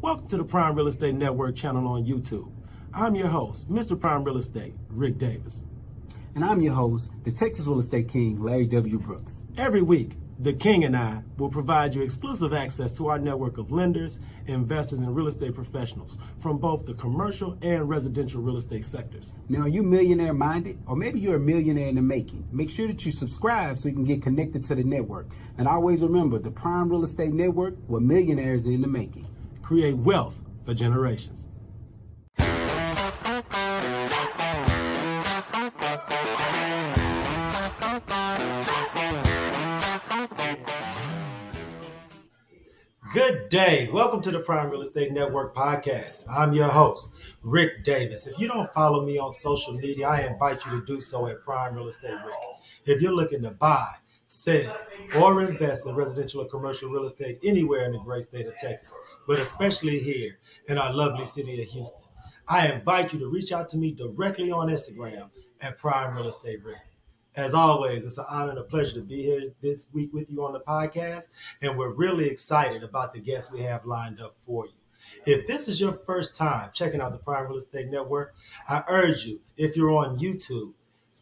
Welcome to the Prime Real Estate Network channel on YouTube. I'm your host, Mr. Prime Real Estate, Rick Davis. And I'm your host, the Texas Real Estate King, Larry W. Brooks. Every week, the King and I will provide you exclusive access to our network of lenders, investors, and real estate professionals from both the commercial and residential real estate sectors. Now, are you millionaire minded? Or maybe you're a millionaire in the making. Make sure that you subscribe so you can get connected to the network. And always remember, the Prime Real Estate Network, where millionaires are in the making. Create wealth for generations. Good day. Welcome to the Prime Real Estate Network podcast. I'm your host, Rick Davis. If you don't follow me on social media, I invite you to do so at Prime Real Estate Rick. If you're looking to buy, sell, or invest in residential or commercial real estate anywhere in the great state of Texas, but especially here in our lovely city of Houston, I invite you to reach out to me directly on Instagram at Prime Real Estate Rick. As always, it's an honor and a pleasure to be here this week with you on the podcast, and we're really excited about the guests we have lined up for you. If this is your first time checking out the Prime Real Estate Network, I urge you, if you're on YouTube,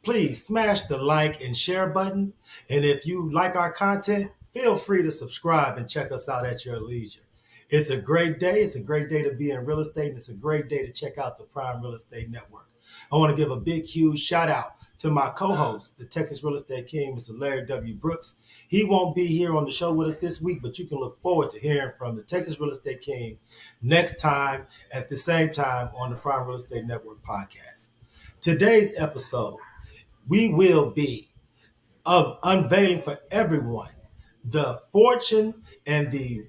please smash the like and share button. And if you like our content, feel free to subscribe and check us out at your leisure. It's a great day. It's a great day to be in real estate, and it's a great day to check out the Prime Real Estate Network. I want to give a big, huge shout out to my co-host, the Texas Real Estate King, Mr. Larry W. Brooks. He won't be here on the show with us this week, but you can look forward to hearing from the Texas Real Estate King next time at the same time on the Prime Real Estate Network podcast. Today's episode, we will be unveiling for everyone the fortune and the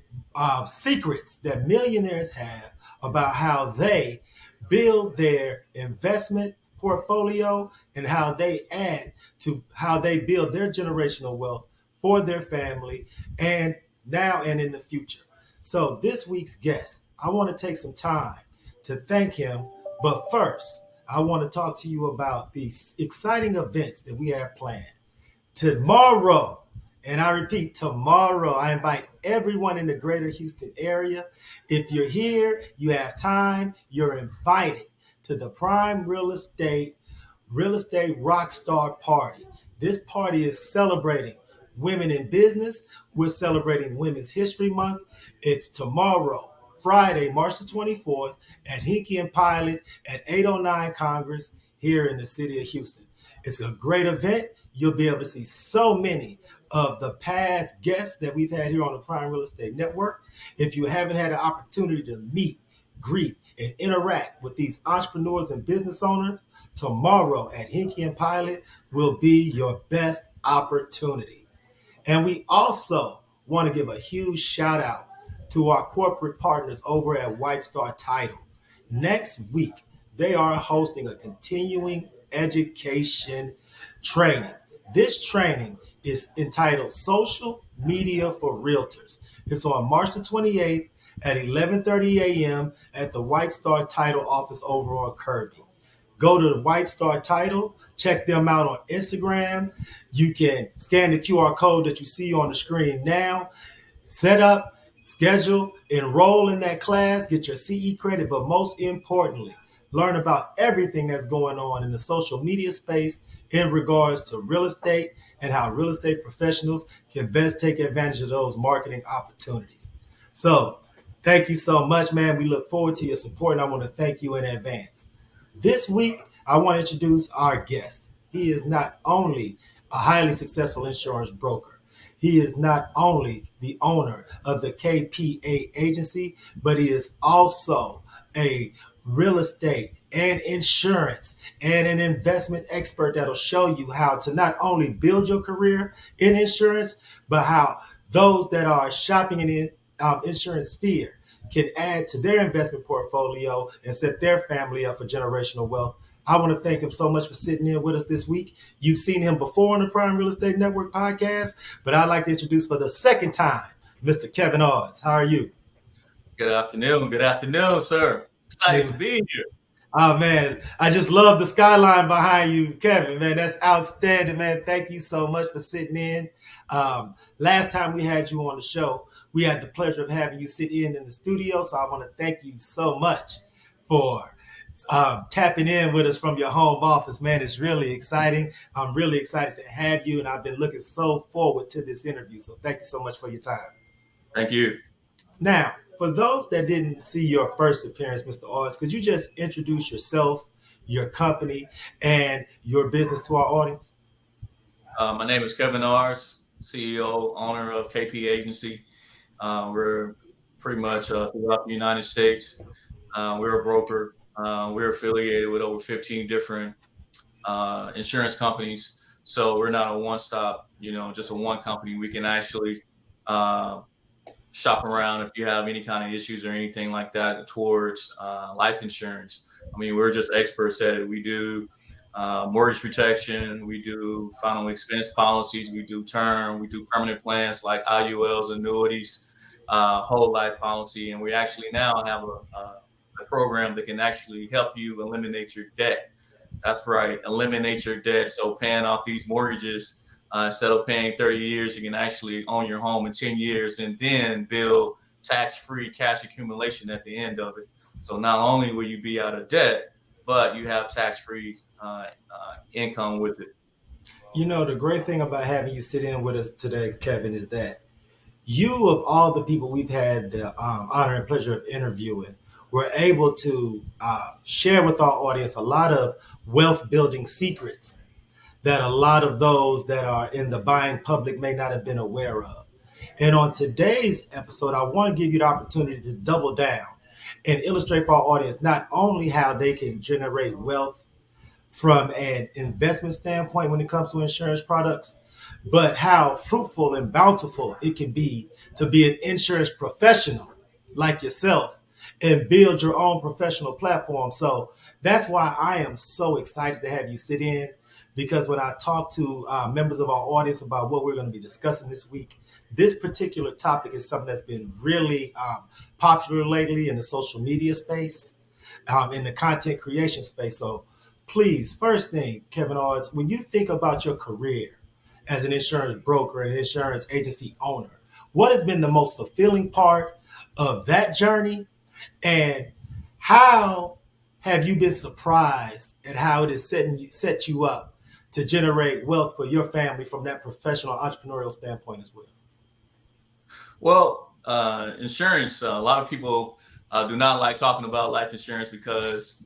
secrets that millionaires have about how they build their investment portfolio and how they add to how they build their generational wealth for their family and now and in the future. So this week's guest, I want to take some time to thank him. But first, I want to talk to you about these exciting events that we have planned. Tomorrow, and I repeat, tomorrow, I invite everyone in the greater Houston area. If you're here, you have time, you're invited to the Prime Real Estate Rockstar Party. This party is celebrating women in business. We're celebrating Women's History Month. It's tomorrow, Friday, March the 24th, at Hinkie and Pilot at 809 Congress here in the city of Houston. It's a great event. You'll be able to see so many of the past guests that we've had here on the Prime Real Estate Network. If you haven't had an opportunity to meet, greet, and interact with these entrepreneurs and business owners, tomorrow at Hinkie and Pilot will be your best opportunity. And we also want to give a huge shout out to our corporate partners over at White Star Title. Next week, they are hosting a continuing education training. This training is entitled Social Media for Realtors. It's on March the 28th at 11:30 a.m. at the White Star Title office over on Kirby. Go to the White Star Title, check them out on Instagram. You can scan the QR code that you see on the screen now, set up, schedule, enroll in that class, get your CE credit, but most importantly, learn about everything that's going on in the social media space in regards to real estate and how real estate professionals can best take advantage of those marketing opportunities. So thank you so much, man. We look forward to your support, and I want to thank you in advance. This week, I want to introduce our guest. He is not only a highly successful insurance broker, he is not only the owner of the KPA agency, but he is also a real estate and insurance and an investment expert that'll show you how to not only build your career in insurance, but how those that are shopping in the insurance sphere can add to their investment portfolio and set their family up for generational wealth. I want to thank him so much for sitting in with us this week. You've seen him before on the Prime Real Estate Network podcast, but I'd like to introduce for the second time, Mr. Kevin Ards. How are you? Good afternoon. Good afternoon, sir. Excited to be here. Oh man, I just love the skyline behind you, Kevin. Man, that's outstanding, man. Thank you so much for sitting in. Last time we had you on the show, we had the pleasure of having you sit in the studio. So I want to thank you so much for tapping in with us from your home office, man. It's really exciting. I'm really excited to have you, and I've been looking so forward to this interview. So thank you so much for your time. Thank you. Now, for those that didn't see your first appearance, Mr. Ards, could you just introduce yourself, your company, and your business to our audience? My name is Kevin Ards, CEO, owner of KP Agency. We're pretty much throughout the United States. We're a broker. We're affiliated with over 15 different insurance companies. So we're not a one-stop, just a one company. We can actually uh, shop around if you have any kind of issues or anything like that towards life insurance. I mean, we're just experts at it. We do mortgage protection, we do final expense policies, we do term, we do permanent plans like IULs, annuities, whole life policy, and we actually now have a program that can actually help you eliminate your debt. That's right. Eliminate your debt. So paying off these mortgages, instead of paying 30 years, you can actually own your home in 10 years and then build tax-free cash accumulation at the end of it. So not only will you be out of debt, but you have tax-free income with it. You know, the great thing about having you sit in with us today, Kevin, is that you, of all the people we've had the honor and pleasure of interviewing, were able to share with our audience a lot of wealth building secrets that a lot of those that are in the buying public may not have been aware of. And on today's episode, I want to give you the opportunity to double down and illustrate for our audience not only how they can generate wealth from an investment standpoint when it comes to insurance products, but how fruitful and bountiful it can be an insurance professional like yourself and build your own professional platform. So that's why I am so excited to have you sit in, because when I talk to members of our audience about what we're going to be discussing this week, this particular topic is something that's been really popular lately in the social media space, in the content creation space. So please, first thing, Kevin Ards, when you think about your career as an insurance broker and insurance agency owner, what has been the most fulfilling part of that journey? And how have you been surprised at how it has set you up to generate wealth for your family from that professional entrepreneurial standpoint as well? Well, insurance, a lot of people do not like talking about life insurance because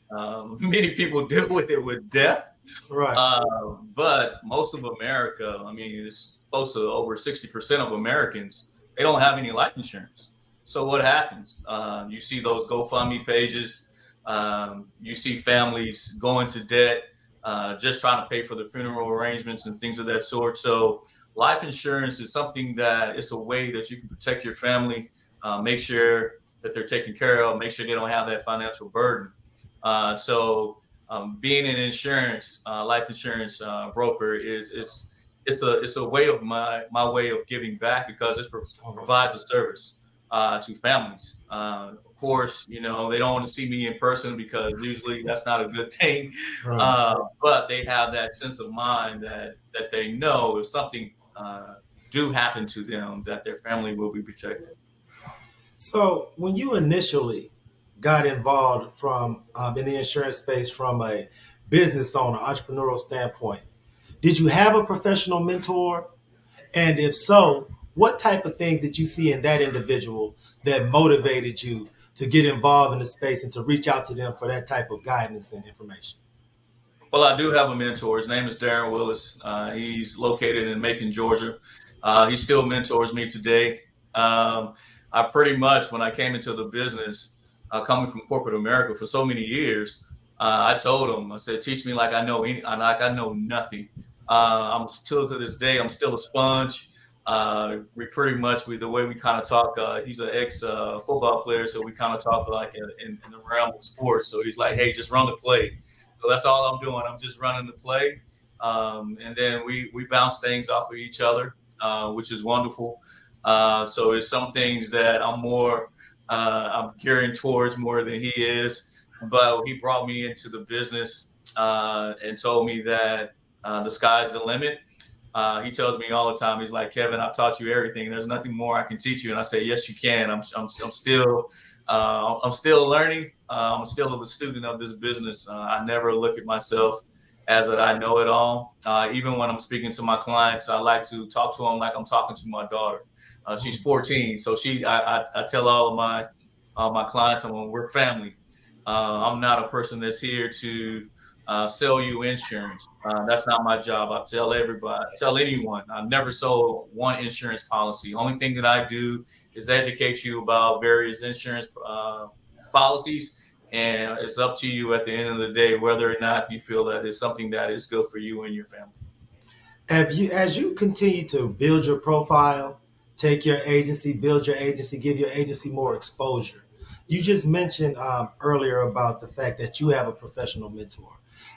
many people deal with it with death. Right. Uh, but most of America, I mean, it's close to over 60% of Americans, they don't have any life insurance. So what happens? You see those GoFundMe pages. You see families go into debt, just trying to pay for the funeral arrangements and things of that sort. So life insurance is something that it's a way that you can protect your family, make sure that they're taken care of, make sure they don't have that financial burden. Being an insurance, life insurance broker it's a way of my way of giving back because it provides a service to families. Of course, they don't want to see me in person because usually that's not a good thing. Right. But they have that sense of mind that they know if something do happen to them, that their family will be protected. So when you initially got involved from in the insurance space from a business owner, entrepreneurial standpoint, did you have a professional mentor? And if so, what type of things did you see in that individual that motivated you to get involved in the space and to reach out to them for that type of guidance and information? Well, I do have a mentor. His name is Darren Willis. He's located in Macon, Georgia. He still mentors me today. I pretty much, when I came into the business, coming from corporate America for so many years, I told him, I said, "Teach me like I know like I know nothing." I'm still to this day, I'm still a sponge. We pretty much, the way we kind of talk. He's an ex football player, so we kind of talk like in the realm of sports. So he's like, "Hey, just run the play." So that's all I'm doing. I'm just running the play, and then we bounce things off of each other, which is wonderful. So it's some things that I'm gearing towards more than he is. but he brought me into the business and told me that the sky's the limit. He tells me all the time, he's like, Kevin, I've taught you everything. There's nothing more I can teach you. And I say, yes, you can. I'm still learning. I'm still a student of this business. I never look at myself as that I know it all. Even when I'm speaking to my clients, I like to talk to them like I'm talking to my daughter. She's 14, so I tell all of my clients, we're family. I'm not a person that's here to sell you insurance. That's not my job. I tell everybody, tell anyone, I've never sold one insurance policy. Only thing that I do is educate you about various insurance policies. And it's up to you at the end of the day whether or not you feel that it's something that is good for you and your family. As you continue to build your profile, take your agency, build your agency, give your agency more exposure. You just mentioned earlier about the fact that you have a professional mentor.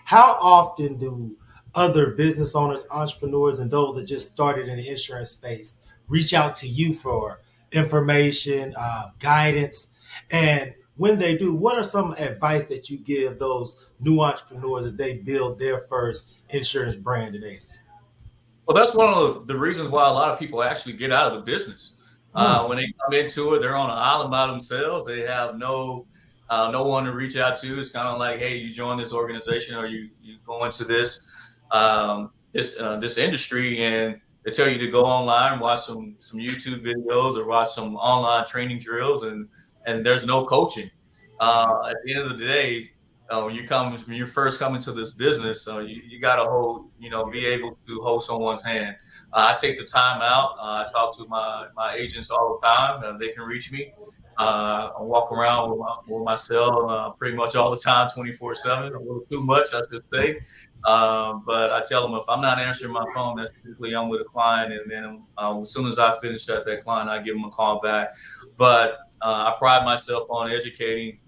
How often do other business owners, entrepreneurs, and those that just started in the insurance space reach out to you for information, guidance? And when they do, what are some advice that you give those new entrepreneurs as they build their first insurance brand and agency? Well, that's one of the reasons why a lot of people actually get out of the business. Mm. When they come into it, they're on an island by themselves. They have no one to reach out to. It's kind of like, hey, you join this organization or you go into this industry, and they tell you to go online, watch some YouTube videos, or watch some online training drills, and there's no coaching. At the end of the day, when you first come into this business, you got to be able to hold someone's hand. I take the time out. I talk to my agents all the time. They can reach me. I walk around with my cell pretty much all the time, 24/7. A little too much, I should say. But I tell them if I'm not answering my phone, that's typically I'm with a client, and then as soon as I finish that client, I give them a call back. But I pride myself on educating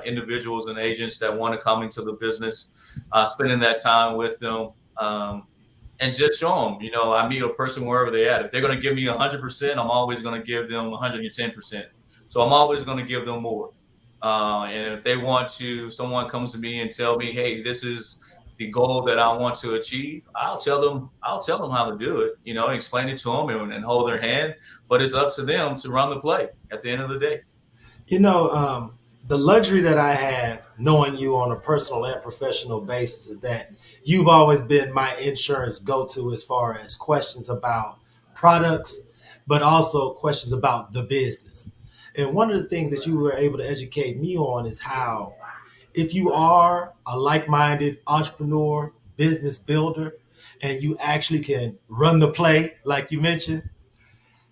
individuals and agents that want to come into the business, spending that time with them, and just show them. I meet a person wherever they're at. If they're going to give me 100%, I'm always going to give them 110%. So I'm always going to give them more. And if they want to, someone comes to me and tell me, hey, this is the goal that I want to achieve, I'll tell them how to do it, explain it to them and hold their hand. But it's up to them to run the play at the end of the day. You know, the luxury that I have knowing you on a personal and professional basis is that you've always been my insurance go-to as far as questions about products, but also questions about the business. And one of the things that you were able to educate me on is how, if you are a like-minded entrepreneur, business builder, and you actually can run the play, like you mentioned,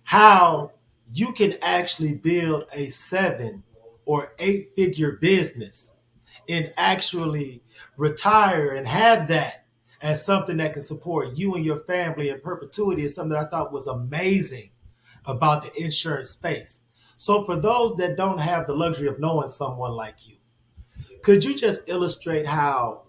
how you can actually build a 7 or 8 figure business and actually retire and have that as something that can support you and your family in perpetuity is something that I thought was amazing about the insurance space. So for those that don't have the luxury of knowing someone like you, could you just illustrate how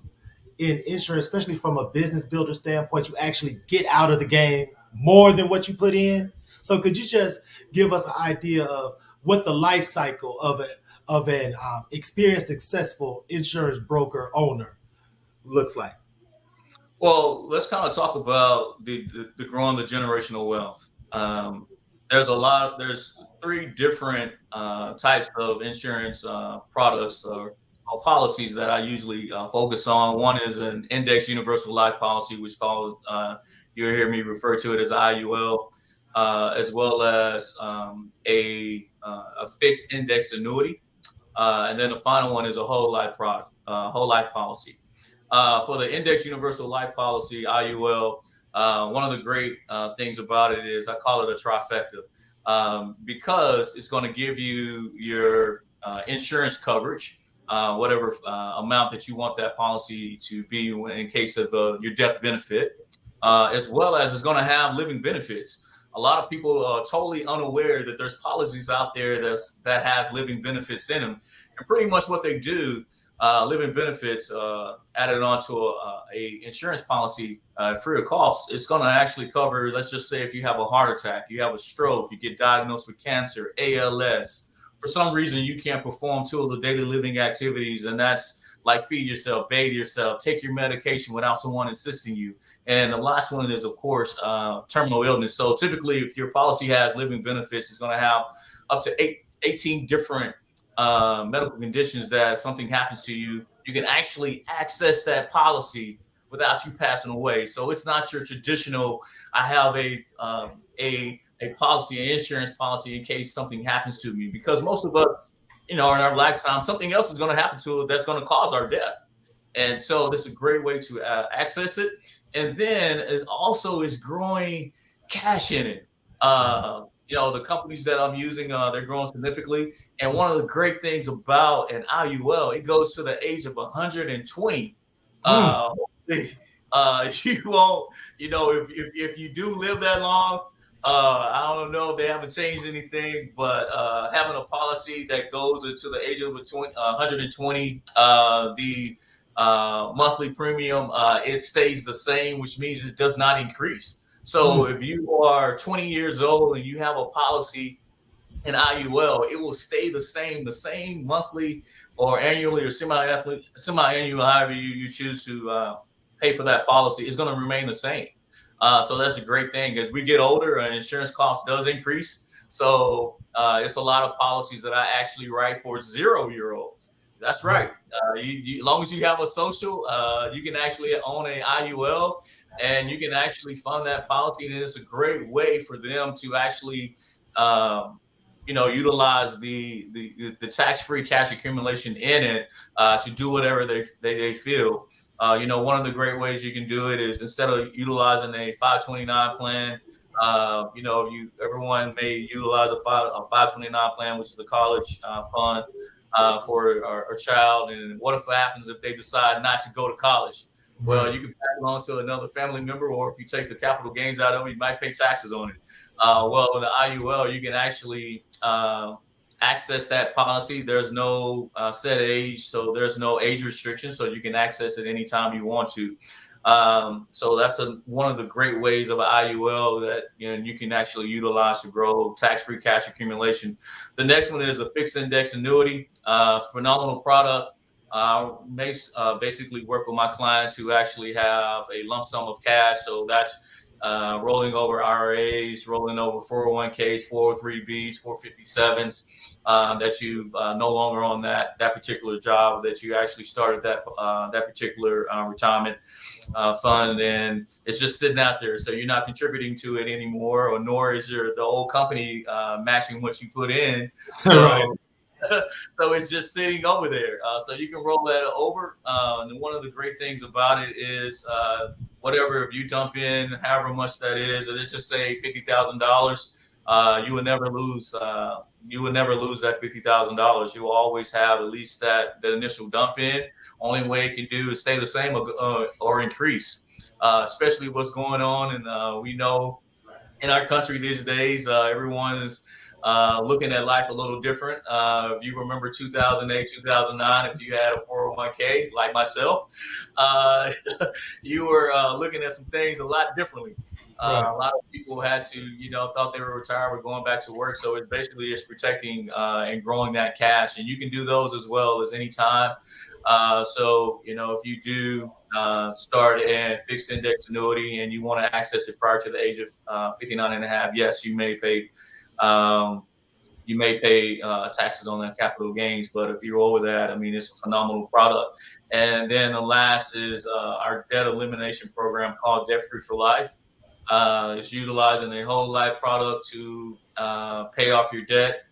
in insurance, especially from a business builder standpoint, you actually get out of the game more than what you put in? So could you just give us an idea of what the life cycle of an experienced, successful insurance broker owner looks like? Well, let's kind of talk about the growing the generational wealth. There's three different types of insurance products or policies that I usually focus on. One is an index universal life policy, which you'll hear me refer to it as IUL, as well as a fixed index annuity. And then the final one is a whole life policy. For the Index Universal Life Policy, IUL, one of the great things about it is I call it a trifecta because it's going to give you your insurance coverage, whatever amount that you want that policy to be in case of your death benefit, as well as it's going to have living benefits. A lot of people are totally unaware that there's policies out there that has living benefits in them, and pretty much what they do, living benefits added onto a insurance policy free of cost. It's going to actually cover, let's just say, if you have a heart attack, you have a stroke, you get diagnosed with cancer, ALS, for some reason you can't perform two of the daily living activities, and that's like feed yourself, bathe yourself, take your medication without someone insisting you. And the last one is, of course, terminal illness. So typically, if your policy has living benefits, it's going to have up to 18 different medical conditions that if something happens to you, you can actually access that policy without you passing away. So it's not your traditional, I have a policy, an insurance policy in case something happens to me, because most of us, in our lifetime, something else is going to happen to us that's going to cause our death. And so this is a great way to access it. And then it also is growing cash in it. The companies that I'm using, they're growing significantly. And one of the great things about an IUL, it goes to the age of 120. Mm. Uh, you won't, if you do live that long, I don't know if they haven't changed anything, but having a policy that goes into the age of 120, the monthly premium, it stays the same, which means it does not increase. So Mm. if you are 20 years old and you have a policy in IUL, it will stay the same monthly or annually or semi-annual, however you choose to pay for that policy, is going to remain the same. So that's a great thing. As we get older, insurance cost does increase. So it's a lot of policies that I actually write for 0-year-olds. That's right. Right. As long as you have a social, you can actually own an IUL, and you can actually fund that policy. And it's a great way for them to actually um, utilize the tax free cash accumulation in it to do whatever they feel. One of the great ways you can do it is, instead of utilizing a 529 plan, everyone may utilize a 529 plan, which is the college fund for our child. And what if it happens if they decide not to go to college? Well, Right. you can pass it on to another family member, or if you take the capital gains out of it, you might pay taxes on it. Well, with the IUL, you can actually access that policy. There's no set age, so there's no age restriction, so you can access it anytime you want to. So that's one of the great ways of an IUL that you can actually utilize to grow tax-free cash accumulation. The next one is a fixed index annuity, phenomenal product. Basically work with my clients who actually have a lump sum of cash. So that's rolling over IRAs, rolling over 401ks, 403bs, 457s, that you no longer on that particular job, that you actually started that particular retirement fund, and it's just sitting out there. So you're not contributing to it anymore, or nor is the old company matching what you put in. Right. So so it's just sitting over there. So you can roll that over. And one of the great things about it is whatever, if you dump in however much that is, let's just say $50,000, you would never lose. You would never lose that $50,000. You will always have at least that initial dump in. Only way it can do is stay the same or increase. Especially what's going on, and we know in our country these days, everyone is looking at life a little different. If you remember 2008, 2009, if you had a 401k like myself, uh, you were looking at some things a lot differently. Right. A lot of people had to, thought they were retired, were going back to work. So it basically is protecting and growing that cash. And you can do those as well as any time. So, if you do start a fixed index annuity and you want to access it prior to the age of 59 and a half, yes, um, you may pay taxes on that capital gains. But if you're over that, I mean, it's a phenomenal product. And then the last is our debt elimination program called Debt Free for Life. It's utilizing a whole life product to pay off your debt,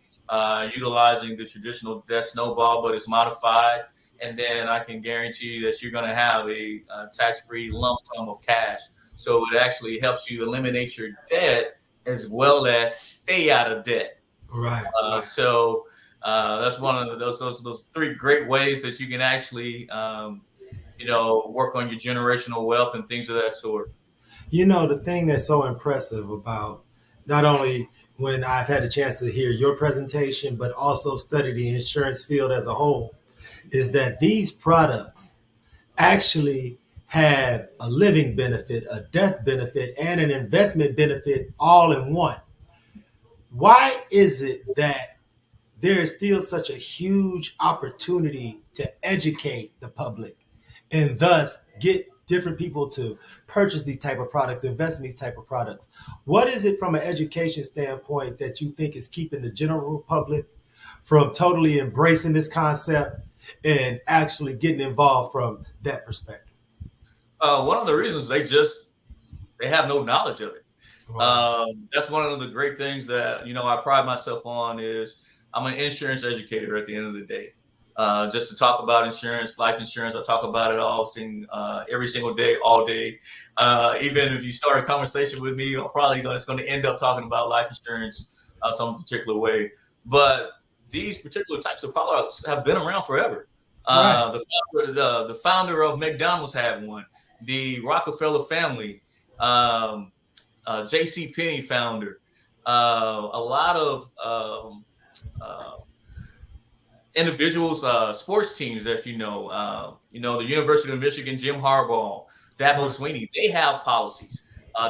utilizing the traditional debt snowball, but it's modified. And then I can guarantee you that you're going to have a tax-free lump sum of cash. So it actually helps you eliminate your debt as well as stay out of debt. Right. That's one of those three great ways that you can actually work on your generational wealth and things of that sort. The thing that's so impressive about not only when I've had a chance to hear your presentation, but also study the insurance field as a whole, is that these products actually have a living benefit, a death benefit, and an investment benefit all in one. Why is it that there is still such a huge opportunity to educate the public and thus get different people to purchase these type of products, invest in these type of products. What is it from an education standpoint that you think is keeping the general public from totally embracing this concept and actually getting involved from that perspective? One of the reasons they have no knowledge of it. Wow. That's one of the great things that I pride myself on is I'm an insurance educator at the end of the day. Just to talk about insurance, life insurance, I talk about it every single day, all day. Even if you start a conversation with me, I'm probably it's going to end up talking about life insurance some particular way. But these particular types of products have been around forever. Right. The founder of McDonald's had one. The Rockefeller family. Um, J.C. Penney founder, a lot of uh, individuals, sports teams that the University of Michigan, Jim Harbaugh, Dabo Right. Sweeney, they have policies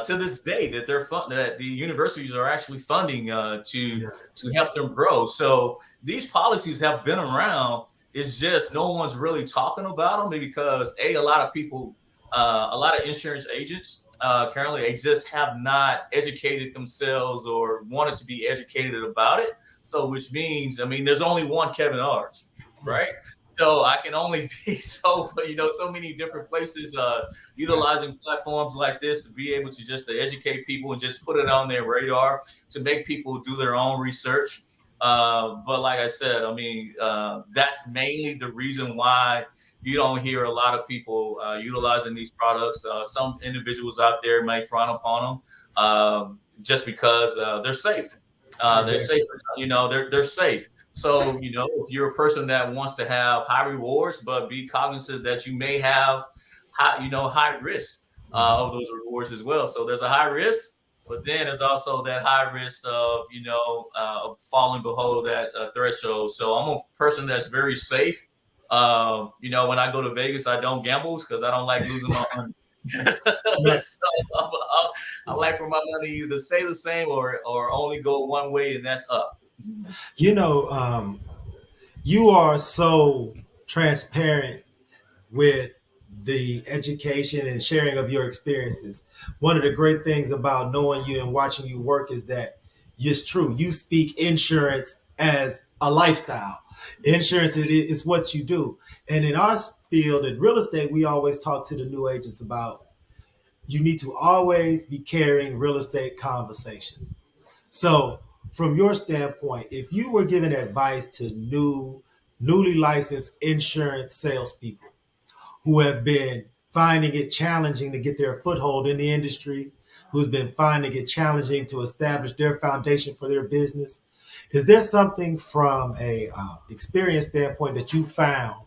to this day that that the universities are actually funding Yeah. to help them grow. So these policies have been around. It's just no one's really talking about them because a lot of people, a lot of insurance agents currently exist have not educated themselves or wanted to be educated about it. So, which means, I mean, there's only one Kevin Ards, Right. right? So I can only be so many different places, Right. utilizing platforms like this to be able to educate people and just put it on their radar to make people do their own research. But like I said, I mean, that's mainly the reason why you don't hear a lot of people utilizing these products. Some individuals out there may frown upon them just because they're safe. They're Exactly. safe. They're safe. So if you're a person that wants to have high rewards, but be cognizant that you may have high risk of those rewards as well. So there's a high risk, but then there's also that high risk of of falling below that threshold. So I'm a person that's very safe. When I go to Vegas, I don't gamble because I don't like losing my money. Right. So I like for my money either stay the same or only go one way, and that's up. You know, you are so transparent with the education and sharing of your experiences. One of the great things about knowing you and watching you work is that it's true. You speak insurance as a lifestyle. Insurance is what you do. And in our field, in real estate, we always talk to the new agents about you need to always be carrying real estate conversations. So, from your standpoint, if you were giving advice to newly licensed insurance salespeople who have been finding it challenging to get their foothold in the industry, who's been finding it challenging to establish their foundation for their business, is there something from a experience standpoint that you found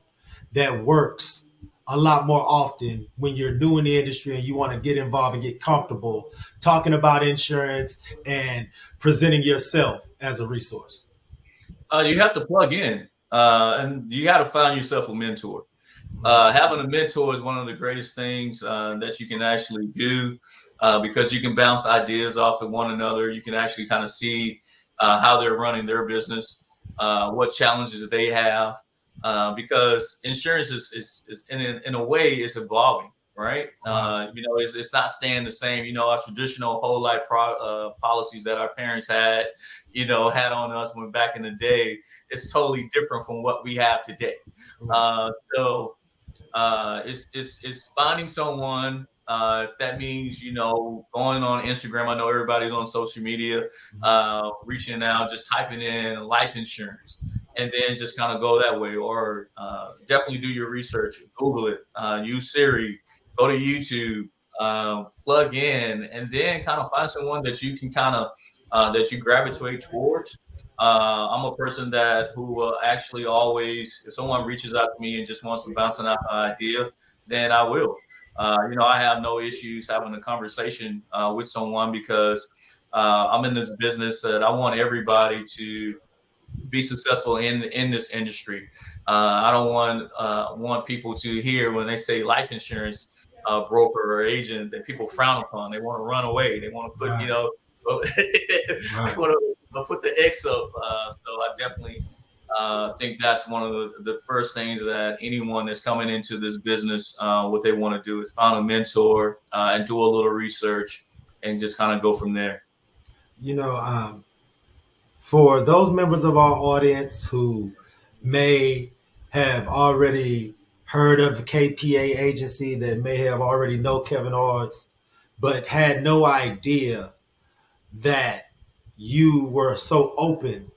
that works a lot more often when you're new in the industry and you want to get involved and get comfortable talking about insurance and presenting yourself as a resource? You have to plug in, and you got to find yourself a mentor. Right. Having a mentor is one of the greatest things that you can actually do because you can bounce ideas off of one another. You can actually kind of see how they're running their business, what challenges they have, because insurance is in a way is evolving, right? Wow. It's not staying the same. Our traditional whole life policies that our parents had on us when back in the day, it's totally different from what we have today. Right. So it's finding someone. If that means going on Instagram, I know everybody's on social media, reaching out, just typing in life insurance, and then just kind of go that way. Or definitely do your research, Google it, use Siri, go to YouTube, plug in, and then kind of find someone that you can kind of that you gravitate towards. I'm a person that who will actually always, if someone reaches out to me and just wants to bounce an idea, then I will. I have no issues having a conversation with someone because I'm in this business that I want everybody to be successful in this industry. I don't want people to hear when they say life insurance broker or agent that people frown upon. They want to run away. They want to put Right. they Right. want to put the X up. So I definitely think that's one of the first things that anyone that's coming into this business, what they want to do is find a mentor and do a little research and just kind of go from there. You know, for those members of our audience who may have already heard of the KPA agency, that may have already know Kevin Ards, but had no idea that you were so open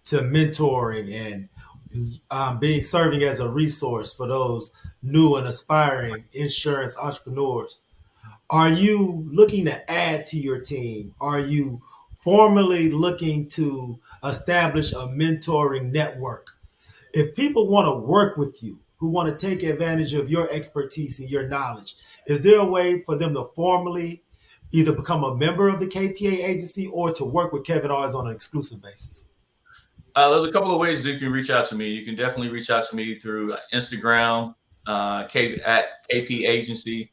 to mentoring and being serving as a resource for those new and aspiring insurance entrepreneurs. Are you looking to add to your team? Are you formally looking to establish a mentoring network? If people want to work with you, who want to take advantage of your expertise and your knowledge, is there a way for them to formally either become a member of the KPA agency or to work with Kevin Ards on an exclusive basis? There's a couple of ways you can reach out to me. You can definitely reach out to me through Instagram, at KPA Agency.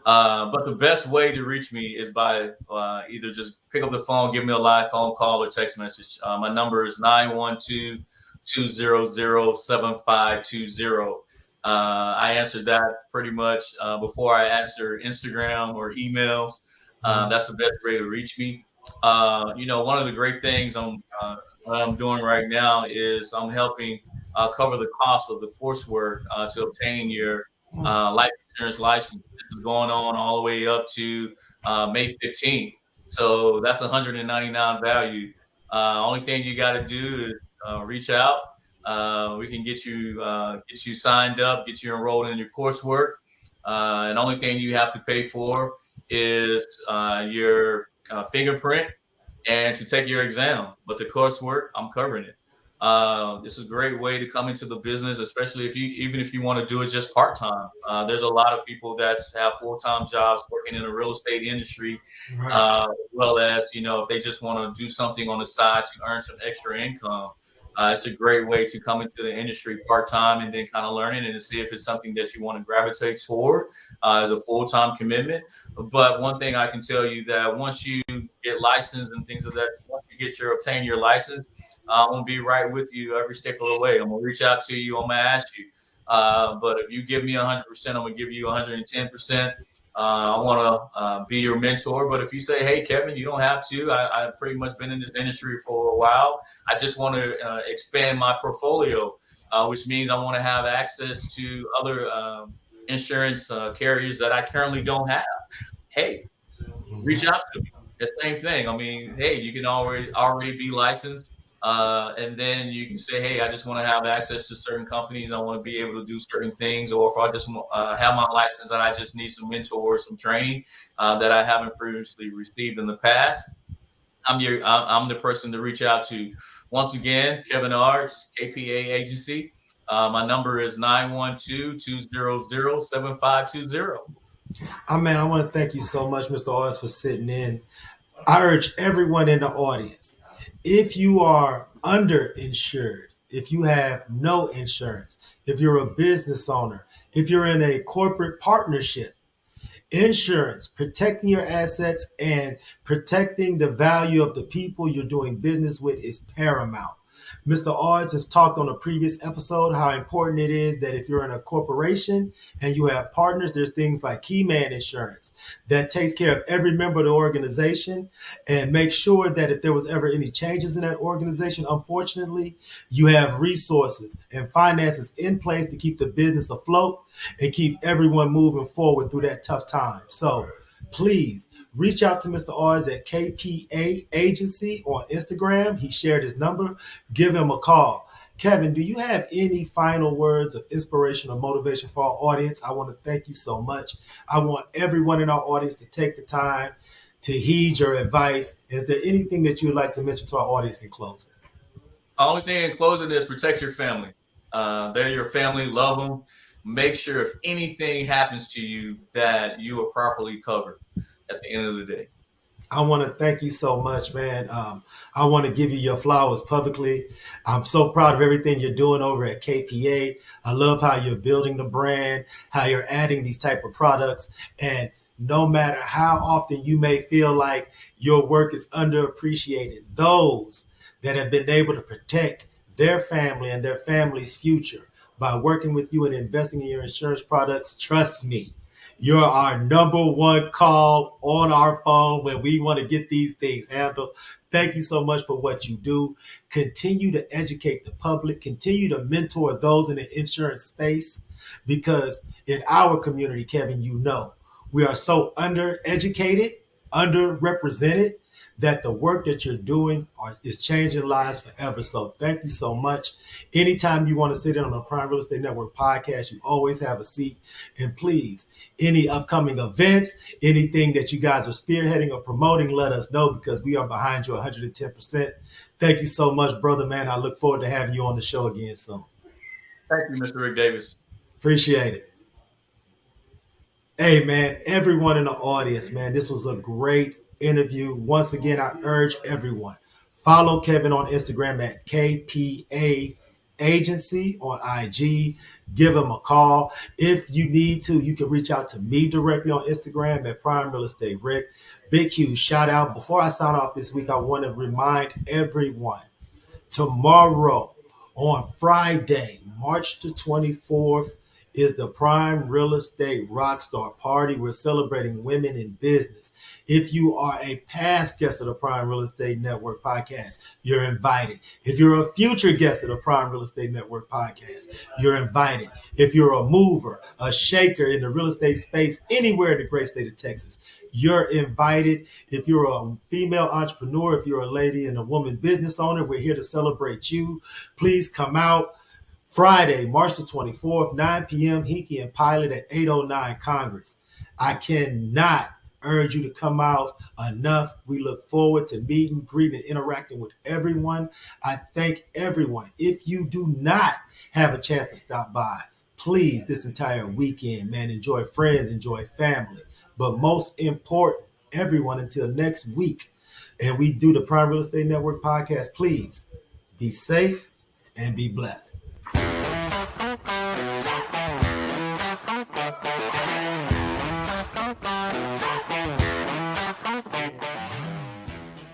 But the best way to reach me is by either just pick up the phone, give me a live phone call or text message. My number is 912-200-7520. I answered that pretty much before I answer Instagram or emails. That's the best way to reach me. One of the great things what I'm doing right now is I'm helping cover the cost of the coursework to obtain your life insurance license. This is going on all the way up to May 15th. So that's 199 value. Only thing you got to do is reach out. We can get you signed up, get you enrolled in your coursework. And only thing you have to pay for is your fingerprint and to take your exam. But the coursework, I'm covering it. This is a great way to come into the business, especially even if you want to do it just part time. There's a lot of people that have full time jobs working in the real estate industry, Right. as well as if they just want to do something on the side to earn some extra income. It's a great way to come into the industry part time and then kind of learn it and to see if it's something that you want to gravitate toward as a full time commitment. But one thing I can tell you that once you get licensed and things of that, once you obtain your license, I'm gonna be right with you every step of the way. I'm gonna reach out to you. I'm gonna ask you. But if you give me 100%, I'm gonna give you 110%. I want to be your mentor. But if you say, hey, Kevin, you don't have to. I've pretty much been in this industry for a while. I just want to expand my portfolio, which means I want to have access to other insurance carriers that I currently don't have. Hey, reach out to me. The same thing. I mean, hey, you can already be licensed, and then you can say, hey, I just want to have access to certain companies. I want to be able to do certain things, or if I just have my license and I just need some mentor or some training that I haven't previously received in the past. I'm the person to reach out to. Once again, Kevin Ards, KPA Agency. My number is 912-200-7520. Man, I want to thank you so much, Mr. Ards, for sitting in. I urge everyone in the audience, if you are underinsured, if you have no insurance, if you're a business owner, if you're in a corporate partnership, insurance, protecting your assets and protecting the value of the people you're doing business with is paramount. Mr. Ards has talked on a previous episode how important it is that if you're in a corporation and you have partners, there's things like Keyman Insurance that takes care of every member of the organization and make sure that if there was ever any changes in that organization, unfortunately, you have resources and finances in place to keep the business afloat and keep everyone moving forward through that tough time. So please reach out to Mr. Ards at KPA Agency on Instagram. He shared his number. Give him a call. Kevin, do you have any final words of inspiration or motivation for our audience? I want to thank you so much. I want everyone in our audience to take the time to heed your advice. Is there anything that you would like to mention to our audience in closing? Only thing in closing is protect your family. They're your family. Love them. Make sure if anything happens to you that you are properly covered at the end of the day. I want to thank you so much, man. I want to give you your flowers publicly. I'm so proud of everything you're doing over at KPA. I love how you're building the brand, how you're adding these type of products, and no matter how often you may feel like your work is underappreciated, those that have been able to protect their family and their family's future by working with you and investing in your insurance products, trust me, you're our number one call on our phone when we want to get these things handled. Thank you so much for what you do. Continue to educate the public, continue to mentor those in the insurance space, because in our community, Kevin, you know, we are so undereducated, underrepresented, that the work that you're doing is changing lives forever. So thank you so much. Anytime you want to sit in on a Prime Real Estate Network podcast, you always have a seat. And please, any upcoming events, anything that you guys are spearheading or promoting, let us know, because we are behind you 110%. Thank you so much, brother, man. I look forward to having you on the show again soon. Thank you, Mr. Rick Davis. Appreciate it. Hey, man, everyone in the audience, man, this was a great interview. Once again, I urge everyone, follow Kevin on Instagram at KPA Agency on IG. Give him a call. If you need to, you can reach out to me directly on Instagram at Prime Real Estate Rick. Big, huge shout out. Before I sign off this week, I want to remind everyone, tomorrow on Friday, March the 24th, is the Prime Real Estate Rockstar Party. We're celebrating women in business. If you are a past guest of the Prime Real Estate Network podcast, you're invited. If you're a future guest of the Prime Real Estate Network podcast, you're invited. If you're a mover, a shaker in the real estate space anywhere in the great state of Texas, you're invited. If you're a female entrepreneur, if you're a lady and a woman business owner, we're here to celebrate you. Please come out. Friday, March the 24th, 9 p.m., Hinkey and Pilot at 809 Congress. I cannot urge you to come out enough. We look forward to meeting, greeting, and interacting with everyone. I thank everyone. If you do not have a chance to stop by, please, this entire weekend, man, enjoy friends, enjoy family. But most important, everyone, until next week, and we do the Prime Real Estate Network podcast, please be safe and be blessed.